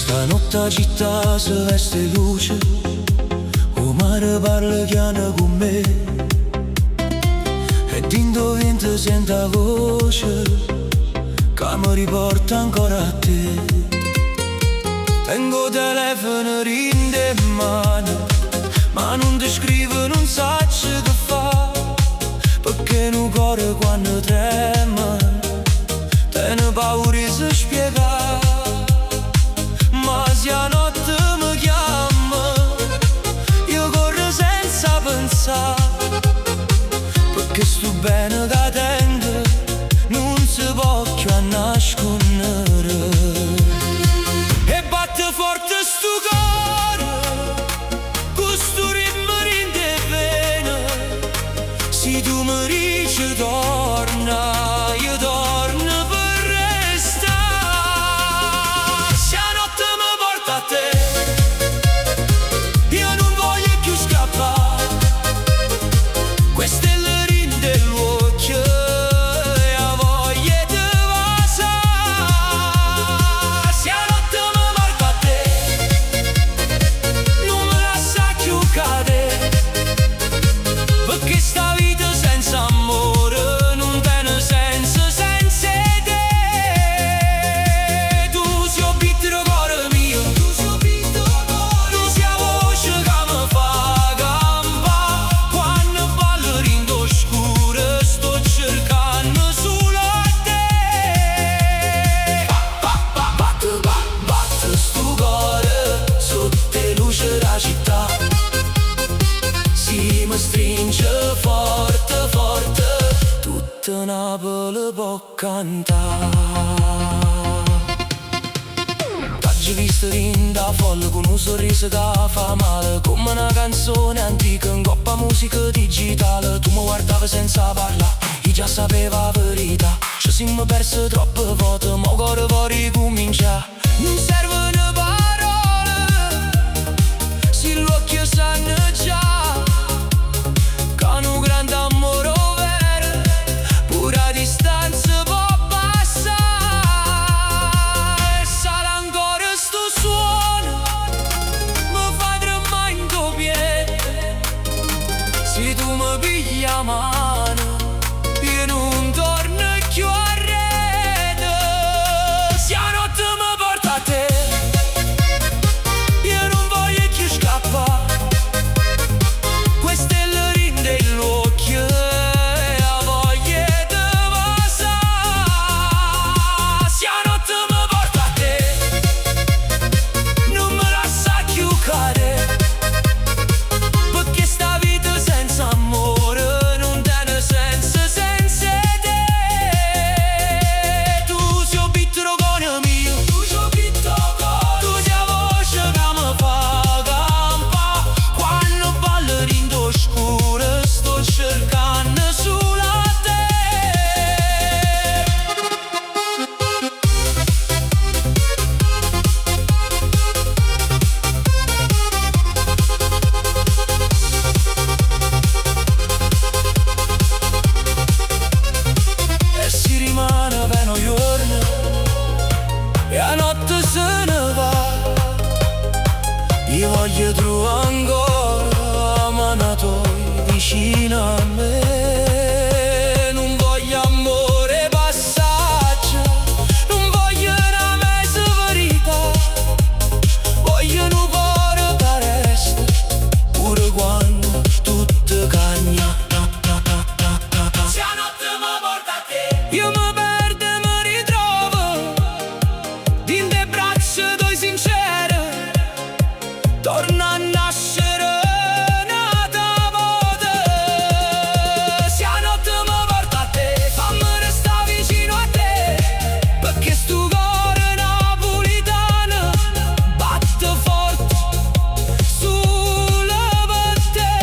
Stanotte la città si veste luce, o mare parla chiana con me, e dentro vento sento la voce che mi riporta ancora a te. Tengo telefono rinde in mano, ma non ti scrivo, non saccio che fa, perché un cuore quando trema tiene paura di spiegare. Ma se la notte mi chiama, io corro senza pensare, perché sto bene che tende non si può più nascondere. E batte forte sto cuore, questo ritmo rinde vena. Se tu mi dici torna, io torno per restare. Se la notte mi porta a te, io non voglio più scappare. Queste le rinde l'occhio e la voglia di passare. Se la notte mi porta a te, non me lascia più cadere, perché sta vita senza amore non tiene senso senza te. Tu sei un piccolo cuore mio, tu sei la voce che mi fa campare. Quando ballo rindo scuro sto cercando solo te. Batte sto cuore sotto le luci della città. Si mi stringe forte, forte, tutta Napoli può cantare. T'hai visto in da folla con un sorriso che fa male, come una canzone antica in coppa musica digitale. Tu mi guardavi senza parlare, io già sapevo la verità. Ci siamo persi troppe volte, ma il cuore può ricominciare. Non servono parole, se gli occhi sanno già che un grande amore vero pure a distanza può passare. E sarà ancora sto suono mi fa tremare in tuo piede. Se tu mi pigli la mano io non torno più a rete. Se la notte mi porta a te, io non voglio più scappare. Queste le rinde l'occhio e la voglia di passare. Se la notte mi porta a te, non me lascia più cadere, perché sta vita senza amore non tiene senso senza te. Tu sei un piccolo cuore mio, tu sei la voce che mi fa campare. Quando ballo rindo scuro sto cercando solo te. E si rimane per un giorno e la notte se ne va. Io voglio trovare ancora ma una tua vicino a me. Non voglio amore passaggio, non voglio una mezza verità. Voglio un cuore che resta pure quando tutto cagna. Se la notte mi porta a te, io mi perdo e mi ritrovo in te braccia tue sincere. Torno a nascere nata voce. Se la notte mi porta a te, fammi restare vicino a te, perché sto cuore napolitano batte forte sulle per te.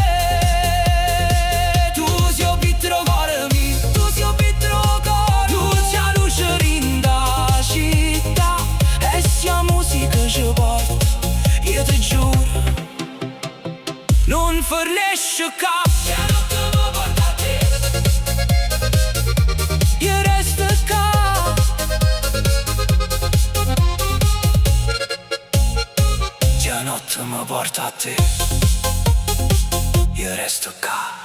Tu sei un piccolo cuore mio, tu sei un piccolo cuore, tu sei la luce rinda città. E se la musica ci porta, io ti giuro non fornisce capo. Se la notte mi porta a te, io resto qua. porta a te, io resto qua.